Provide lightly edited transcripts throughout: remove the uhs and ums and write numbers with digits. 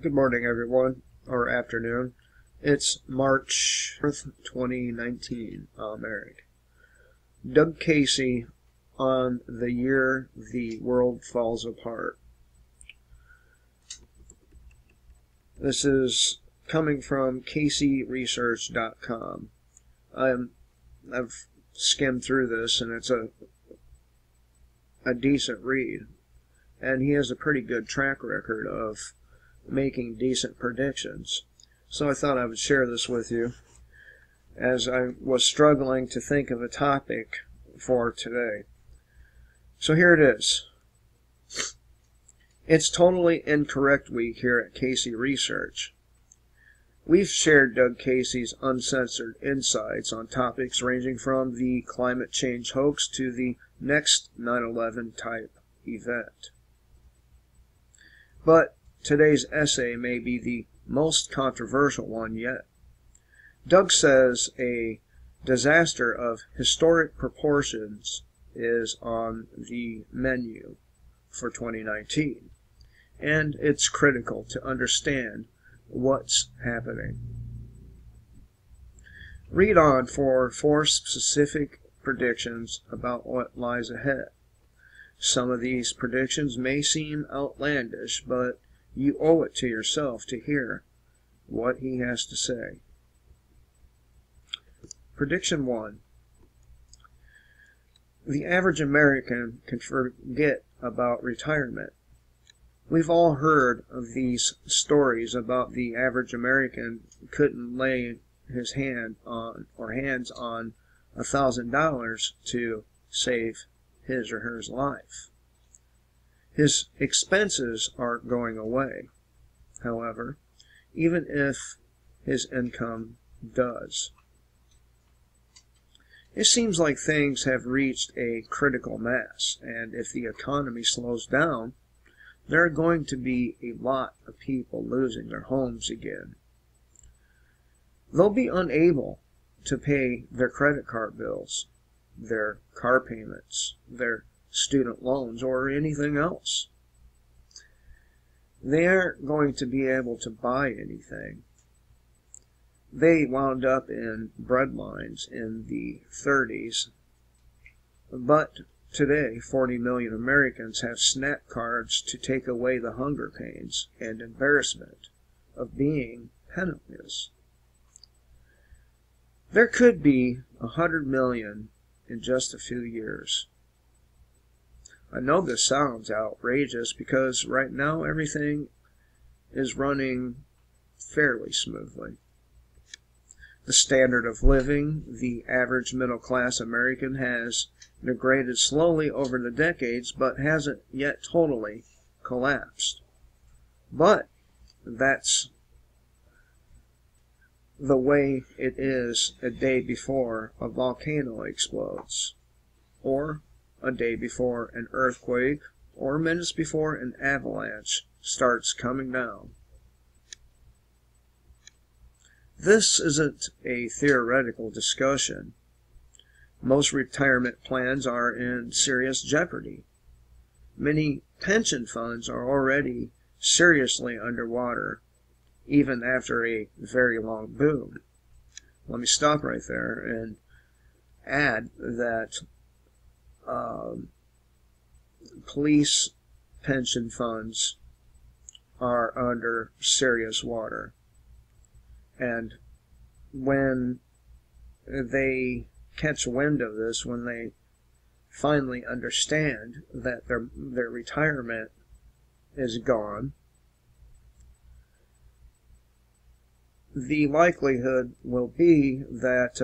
Good morning, everyone, or afternoon. It's March 4th, 2019. I'm Eric. Doug Casey on the year the world falls apart. This is coming from CaseyResearch.com. I've skimmed through this, and it's a decent read. And he has a pretty good track record of making decent predictions. So I thought I would share this with you as I was struggling to think of a topic for today. So here it is. It's totally incorrect week here at Casey Research. We've shared Doug Casey's uncensored insights on topics ranging from the climate change hoax to the next 9/11 type event. But today's essay may be the most controversial one yet. Doug says a disaster of historic proportions is on the menu for 2019, and it's critical to understand what's happening. Read on for 4 specific predictions about what lies ahead. Some of these predictions may seem outlandish, but you owe it to yourself to hear what he has to say. Prediction 1. The average American can forget about retirement. We've all heard of these stories about the average American couldn't lay his hands on $1,000 to save his or her life. His expenses aren't going away, however, even if his income does. It seems like things have reached a critical mass, and if the economy slows down, there are going to be a lot of people losing their homes again. They'll be unable to pay their credit card bills, their car payments, their student loans, or anything else. They aren't going to be able to buy anything. They wound up in breadlines in the 30s, but today 40 million Americans have SNAP cards to take away the hunger pains and embarrassment of being penniless. There could be 100 million in just a few years. I know this sounds outrageous because right now everything is running fairly smoothly. The standard of living the average middle-class American has degraded slowly over the decades, but hasn't yet totally collapsed. But that's the way it is a day before a volcano explodes, or a day before an earthquake, or minutes before an avalanche starts coming down. This isn't a theoretical discussion. Most retirement plans are in serious jeopardy. Many pension funds are already seriously underwater, even after a very long boom. Let me stop right there and add that police pension funds are under serious water. And when they catch wind of this, when they finally understand that their retirement is gone, the likelihood will be that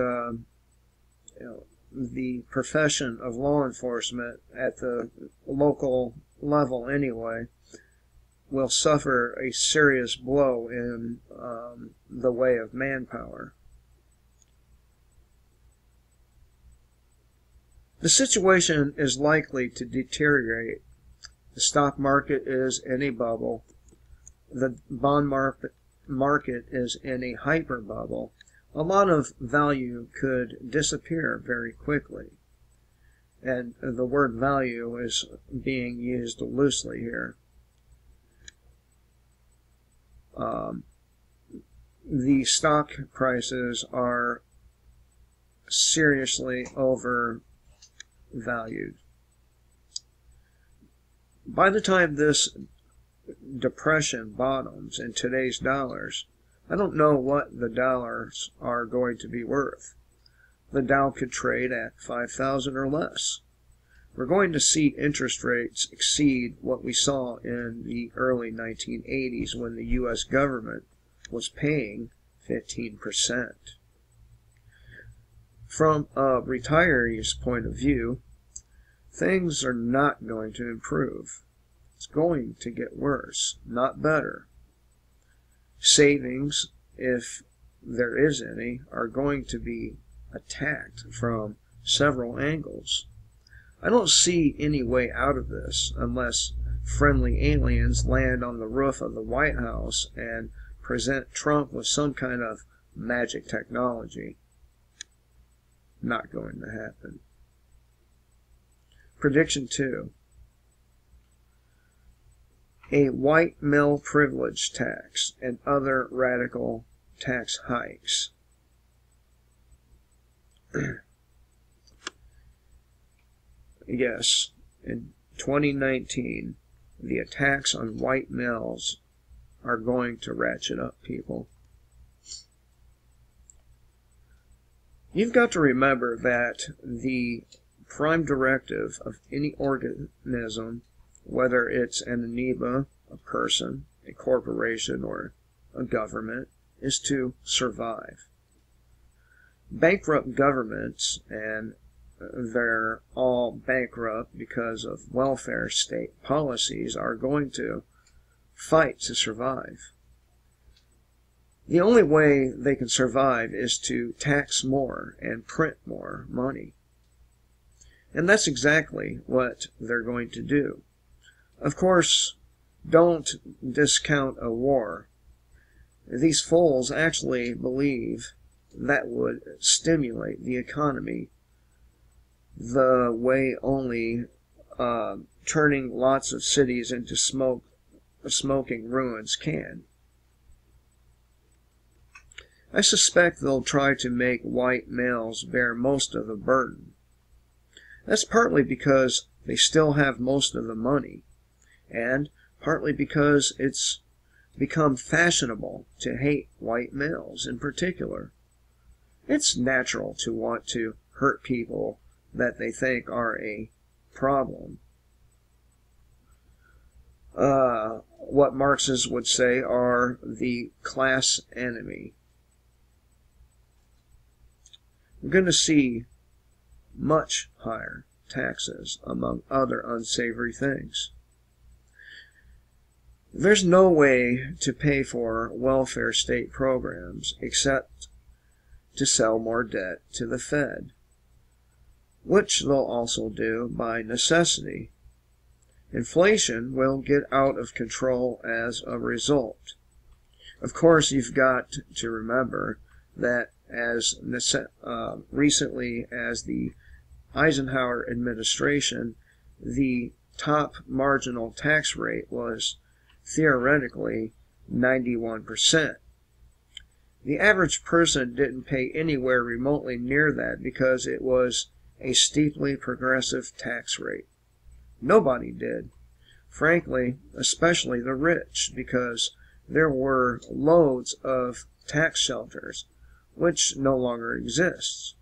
the profession of law enforcement at the local level anyway will suffer a serious blow in the way of manpower. The situation is likely to deteriorate. The stock market is in a bubble. The bond market is in a hyper bubble. A lot of value could disappear very quickly. And the word value is being used loosely here. the stock prices are seriously overvalued. By the time this depression bottoms in today's dollars, I don't know what the dollars are going to be worth. The Dow could trade at 5,000 or less. We're going to see interest rates exceed what we saw in the early 1980s when the U.S. government was paying 15%. From a retiree's point of view, things are not going to improve. It's going to get worse, not better. Savings, if there is any, are going to be attacked from several angles. I don't see any way out of this unless friendly aliens land on the roof of the White House and present Trump with some kind of magic technology. Not going to happen. Prediction 2. A white male privilege tax and other radical tax hikes. Yes, in 2019, the attacks on white males are going to ratchet up, people. You've got to remember that the prime directive of any organism, whether it's an amoeba, a person, a corporation, or a government, is to survive. Bankrupt governments, and they're all bankrupt because of welfare state policies, are going to fight to survive. The only way they can survive is to tax more and print more money. And that's exactly what they're going to do. Of course, don't discount a war. These fools actually believe that would stimulate the economy the way only turning lots of cities into smoking ruins can. I suspect they'll try to make white males bear most of the burden. That's partly because they still have most of the money, and partly because it's become fashionable to hate white males in particular. It's natural to want to hurt people that they think are a problem. What Marxists would say are the class enemy. We're going to see much higher taxes, among other unsavory things. There's no way to pay for welfare state programs except to sell more debt to the Fed, which they'll also do by necessity. Inflation will get out of control as a result. Of course, you've got to remember that as recently as the Eisenhower administration, the top marginal tax rate was theoretically 91%. The average person didn't pay anywhere remotely near that because it was a steeply progressive tax rate. Nobody did. Frankly, especially the rich, because there were loads of tax shelters, which no longer exists.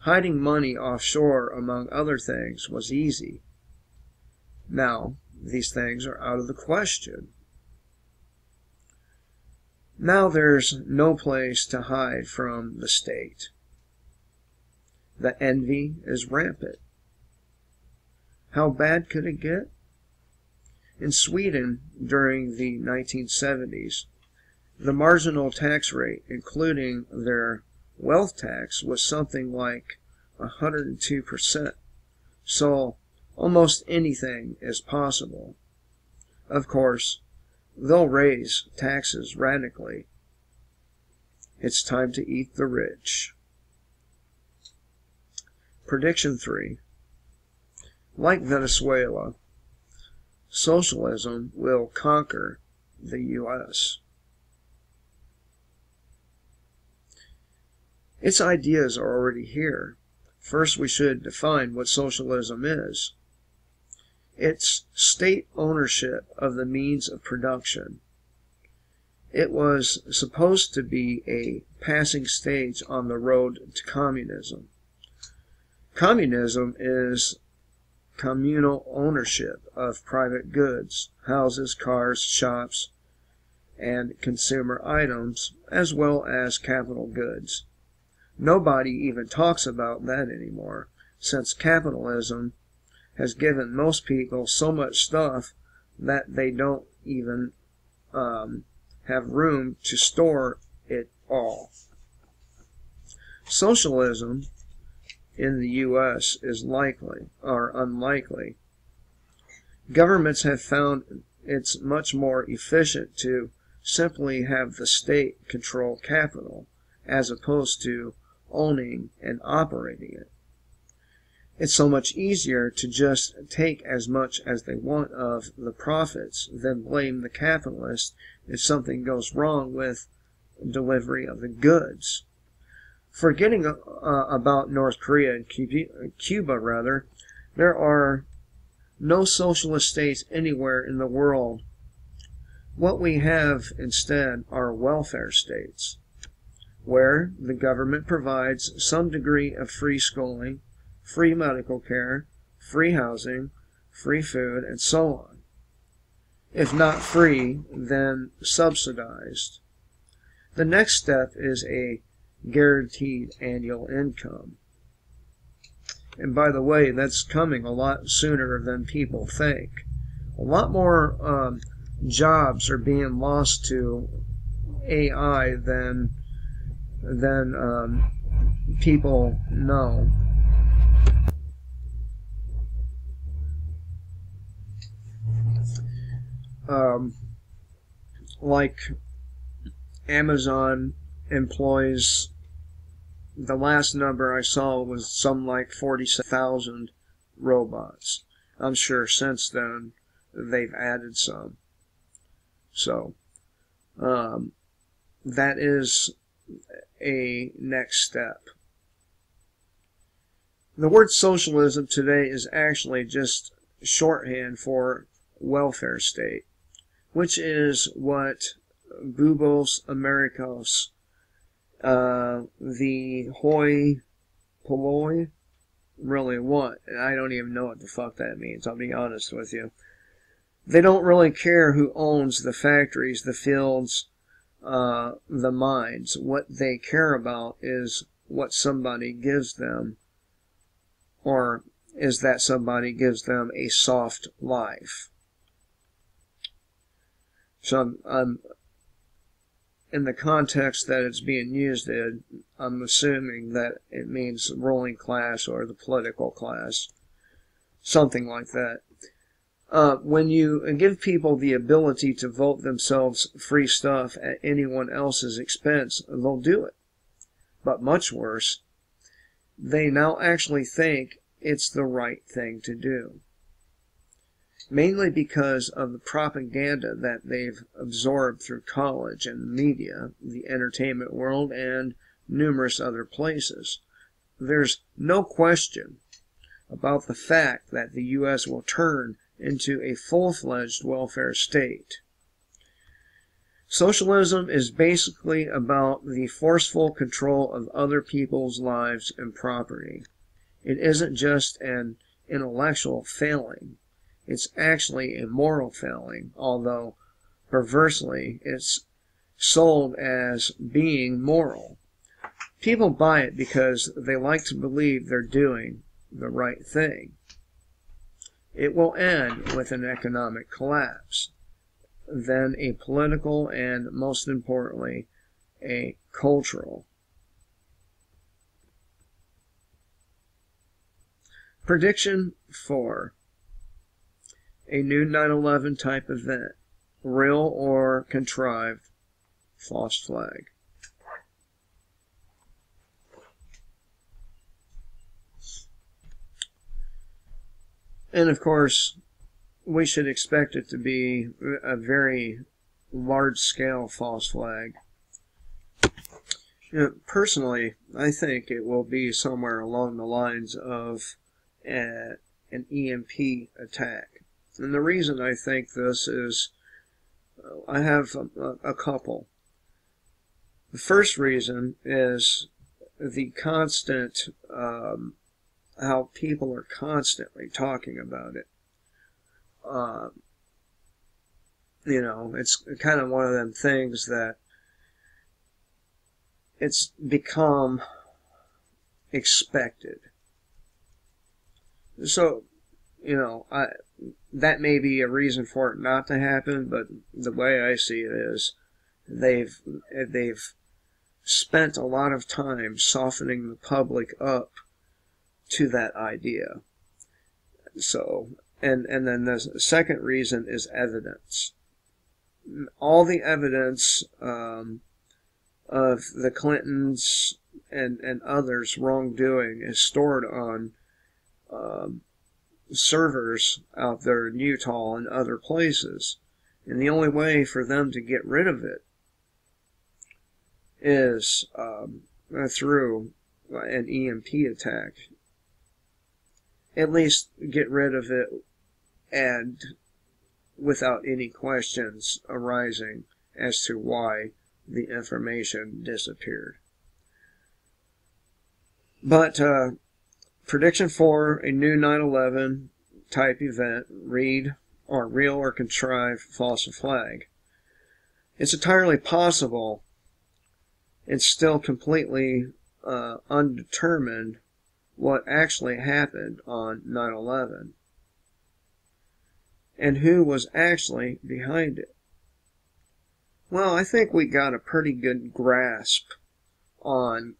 Hiding money offshore, among other things, was easy. Now, these things are out of the question. Now there's no place to hide from the state. The envy is rampant. How bad could it get? In Sweden, during the 1970s, the marginal tax rate, including their wealth tax, was something like 102%. So almost anything is possible. Of course, they'll raise taxes radically. It's time to eat the rich. Prediction 3. Like Venezuela, socialism will conquer the U.S. Its ideas are already here. First, we should define what socialism is. It's state ownership of the means of production. It was supposed to be a passing stage on the road to communism. Communism is communal ownership of private goods, houses, cars, shops, and consumer items, as well as capital goods. Nobody even talks about that anymore, since capitalism has given most people so much stuff that they don't even have room to store it all. Socialism in the U.S. is likely or unlikely. Governments have found it's much more efficient to simply have the state control capital as opposed to owning and operating it. It's so much easier to just take as much as they want of the profits than blame the capitalist if something goes wrong with delivery of the goods. Forgetting about North Korea and Cuba, there are no socialist states anywhere in the world. What we have instead are welfare states, where the government provides some degree of free schooling, free medical care, free housing, free food, and so on. If not free, then subsidized. The next step is a guaranteed annual income. And by the way, that's coming a lot sooner than people think. A lot more jobs are being lost to AI than people know. Like Amazon employs, the last number I saw was some like 47,000 robots. I'm sure since then they've added some. So that is a next step. The word socialism today is actually just shorthand for welfare state, which is what Bubo's Americos, the hoi polloi, really want. And I don't even know what the fuck that means, I'll be honest with you. They don't really care who owns the factories, the fields, the mines. What they care about is what somebody gives them, or is that somebody gives them a soft life. So I'm in the context that it's being used in, I'm assuming that it means the ruling class or the political class, something like that. When you give people the ability to vote themselves free stuff at anyone else's expense, they'll do it. But much worse, they now actually think it's the right thing to do. Mainly because of the propaganda that they've absorbed through college and the media, the entertainment world, and numerous other places. There's no question about the fact that the U.S. will turn into a full-fledged welfare state. Socialism is basically about the forceful control of other people's lives and property. It isn't just an intellectual failing. It's actually a moral failing, although perversely it's sold as being moral. People buy it because they like to believe they're doing the right thing. It will end with an economic collapse, then a political, and most importantly, a cultural. Prediction 4. A new 9/11 type event, real or contrived, false flag. And of course, we should expect it to be a very large-scale false flag. Personally, I think it will be somewhere along the lines of an EMP attack. And the reason I think this is, I have a couple. The first reason is the constant, how people are constantly talking about it. It's kind of one of them things that it's become expected. So, that may be a reason for it not to happen, but the way I see it is they've spent a lot of time softening the public up to that idea. So, and then the second reason is evidence. All the evidence of the Clintons and others' wrongdoing is stored on servers out there in Utah and other places. And the only way for them to get rid of it is through an EMP attack. At least get rid of it, and without any questions arising as to why the information disappeared. But prediction for a new 9/11 type event, real or contrived false flag. It's entirely possible. It's still completely undetermined what actually happened on 9/11 and who was actually behind it. Well, I think we got a pretty good grasp on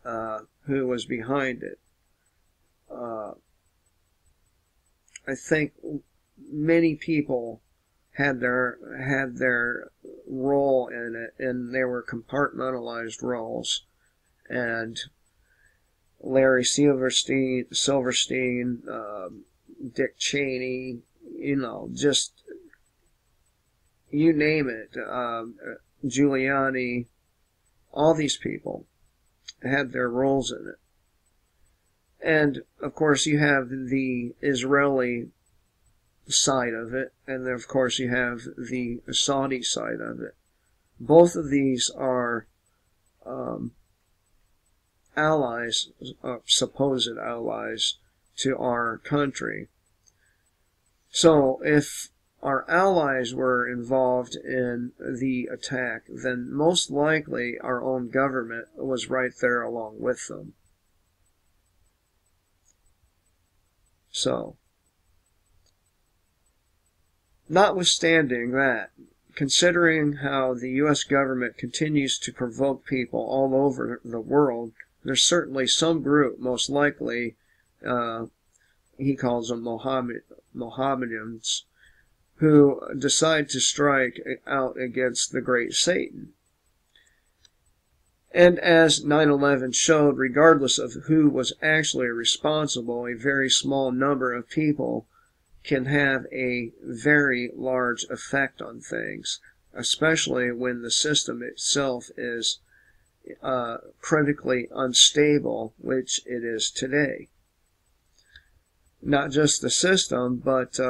who was behind it. I think many people had their role in it, and they were compartmentalized roles. And Larry Silverstein, Dick Cheney, just you name it, Giuliani, all these people had their roles in it. And, of course, you have the Israeli side of it, and then, of course, you have the Saudi side of it. Both of these are allies, supposed allies, to our country. So, if our allies were involved in the attack, then most likely our own government was right there along with them. So, notwithstanding that, considering how the U.S. government continues to provoke people all over the world, there's certainly some group, most likely, he calls them Mohammedans, who decide to strike out against the great Satan. And as 9/11 showed, regardless of who was actually responsible, a very small number of people can have a very large effect on things, especially when the system itself is critically unstable, which it is today. Not just the system, but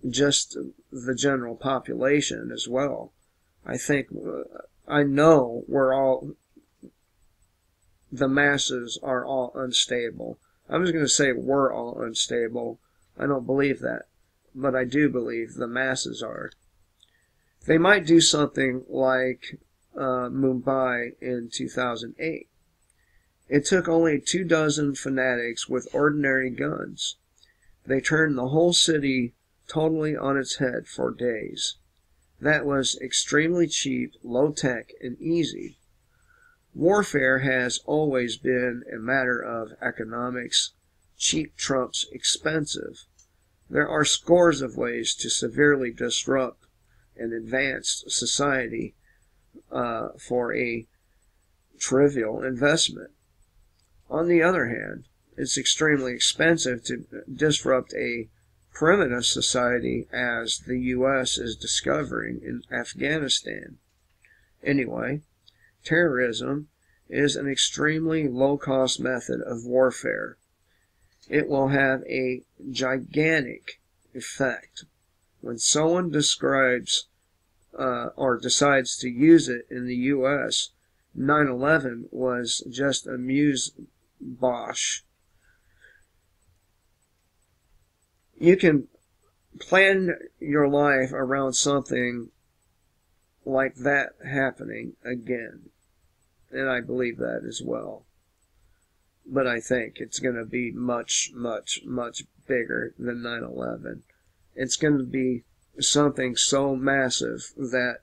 just the general population as well. I know the masses are all unstable. I was going to say we're all unstable. I don't believe that, but I do believe the masses are. They might do something like Mumbai in 2008. It took only 24 fanatics with ordinary guns. They turned the whole city totally on its head for days. That was extremely cheap, low-tech, and easy. Warfare has always been a matter of economics. Cheap trumps expensive. There are scores of ways to severely disrupt an advanced society for a trivial investment. On the other hand, it's extremely expensive to disrupt a primitive society as the U.S. is discovering in Afghanistan. Anyway, terrorism is an extremely low-cost method of warfare. It will have a gigantic effect. When someone describes or decides to use it in the U.S., 9/11 was just amuse-bosh. You can plan your life around something like that happening again. And I believe that as well. But I think it's going to be much, much, much bigger than 9/11. It's going to be something so massive that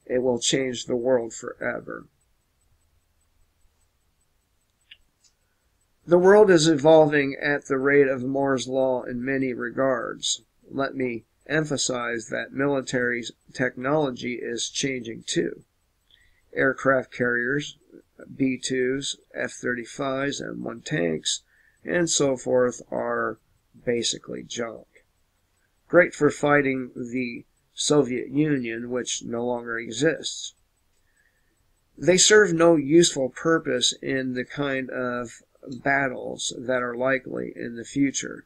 it will change the world forever. The world is evolving at the rate of Moore's Law in many regards. Let me emphasize that military technology is changing too. Aircraft carriers, B-2s, F-35s, M1 tanks, and so forth are basically junk. Great for fighting the Soviet Union, which no longer exists. They serve no useful purpose in the kind of battles that are likely in the future.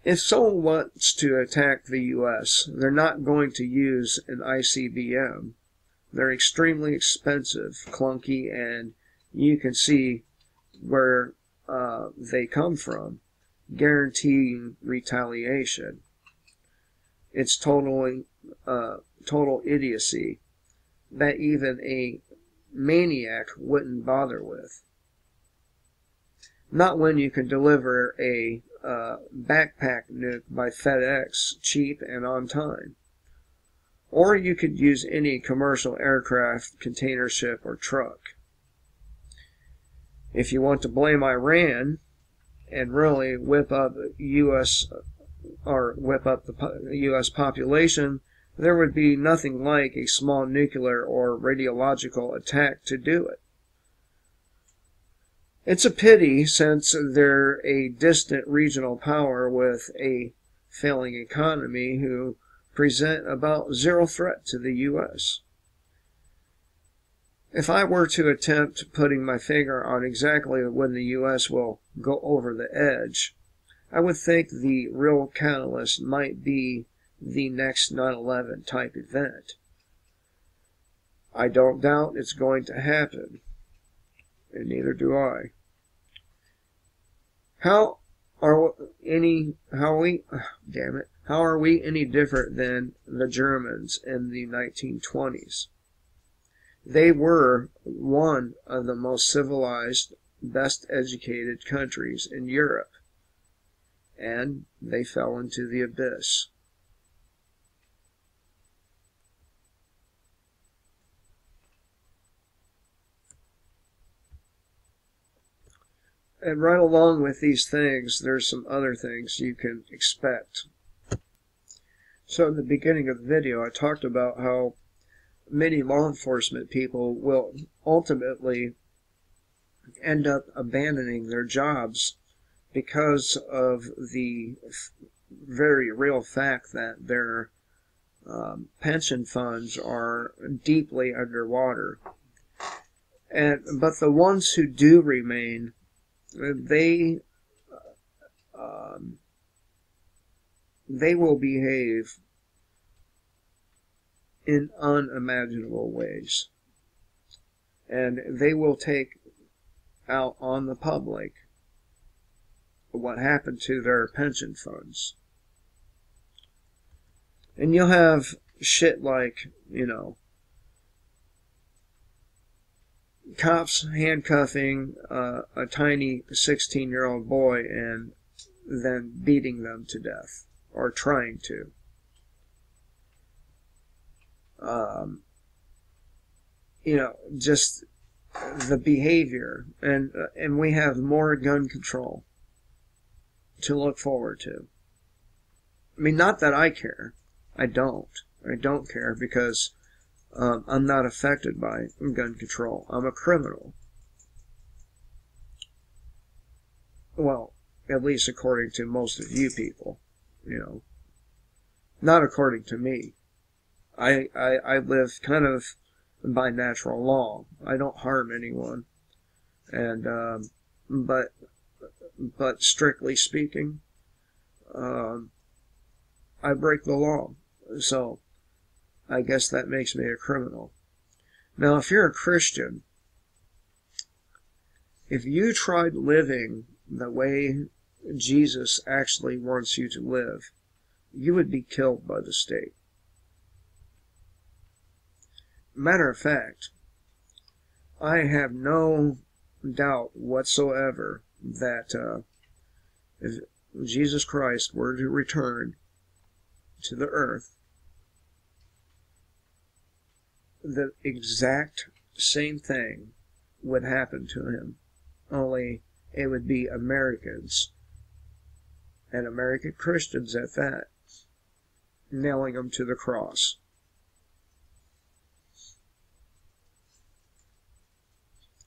If someone wants to attack the U.S., they're not going to use an ICBM. They're extremely expensive, clunky, and you can see where they come from, guaranteeing retaliation. It's total idiocy that even a maniac wouldn't bother with. Not when you can deliver a backpack nuke by FedEx cheap and on time. Or you could use any commercial aircraft, container ship, or truck. If you want to blame Iran and really whip up the U.S. population, there would be nothing like a small nuclear or radiological attack to do it. It's a pity, since they're a distant regional power with a failing economy who present about zero threat to the U.S. If I were to attempt putting my finger on exactly when the U.S. will go over the edge, I would think the real catalyst might be the next 9/11 type event. I don't doubt it's going to happen, and neither do I. How are we any different than the Germans in the 1920s? They were one of the most civilized, best educated countries in Europe, and they fell into the abyss. And right along with these things, there's some other things you can expect. So in the beginning of the video, I talked about how many law enforcement people will ultimately end up abandoning their jobs because of the very real fact that their pension funds are deeply underwater. But the ones who do remain, they will behave in unimaginable ways, and they will take out on the public what happened to their pension funds. And you'll have shit like, cops handcuffing a tiny 16-year-old boy and then beating them to death, or trying to. Just the behavior, and we have more gun control to look forward to. I mean, not that I care. I don't care, because I'm not affected by gun control. I'm a criminal. Well, At least according to most of you people, you know. Not according to me. I live kind of by natural law. I don't harm anyone. And, but strictly speaking, I break the law. So, I guess that makes me a criminal. Now, if you're a Christian, if you tried living the way Jesus actually wants you to live, you would be killed by the state. Matter of fact, I have no doubt whatsoever that if Jesus Christ were to return to the earth, the exact same thing would happen to him, only it would be Americans, and American Christians at that, nailing him to the cross.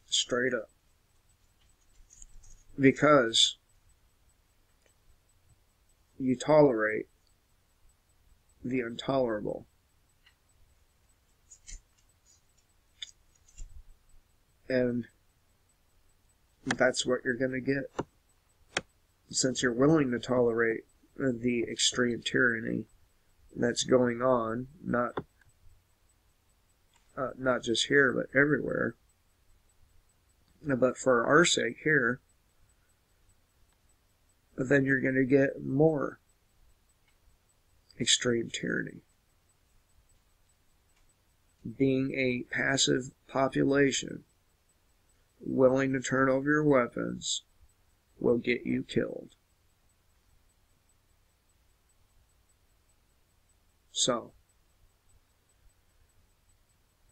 Straight up. Because you tolerate the intolerable. And that's what you're going to get. Since you're willing to tolerate the extreme tyranny that's going on, not just here, but everywhere. But for our sake here, then you're going to get more extreme tyranny. Being a passive population willing to turn over your weapons will get you killed. So,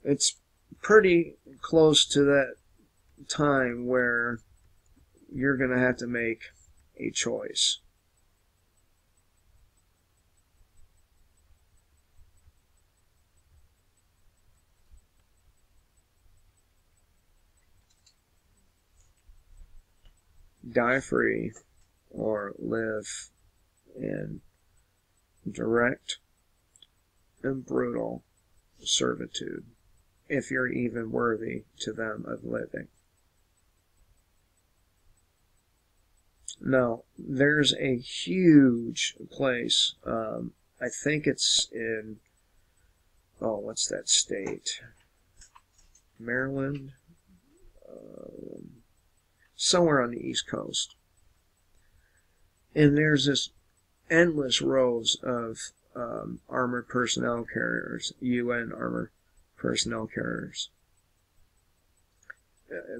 it's pretty close to that time where you're going to have to make a choice. Die free or live in direct and brutal servitude, if you're even worthy to them of living. Now, there's a huge place, I think it's in, what's that state? Maryland? Somewhere on the East Coast. And there's this endless rows of armored personnel carriers, UN armored personnel carriers.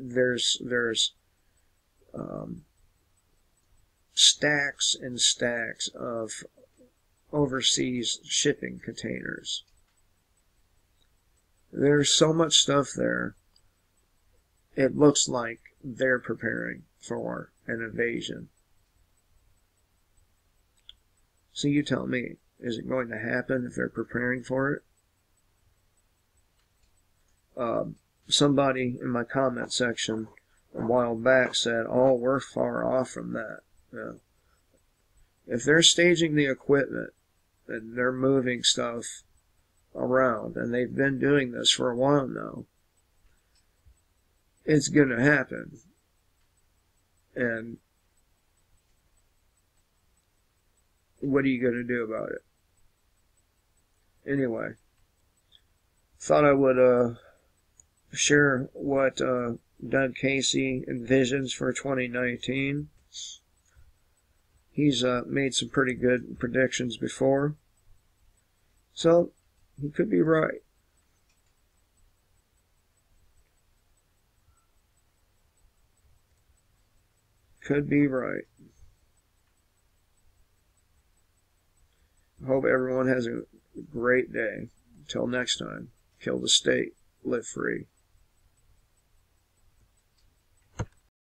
There's stacks and stacks of overseas shipping containers. There's so much stuff there. It looks like they're preparing for an invasion. So you tell me, is it going to happen if they're preparing for it? Somebody in my comment section a while back said, oh, we're far off from that. Yeah. If they're staging the equipment and they're moving stuff around, and they've been doing this for a while now, it's going to happen. And what are you going to do about it? Anyway, thought I would share what Doug Casey envisions for 2019. He's made some pretty good predictions before, so he could be right. Could be right. Hope everyone has a great day. Until next time, kill the state, live free.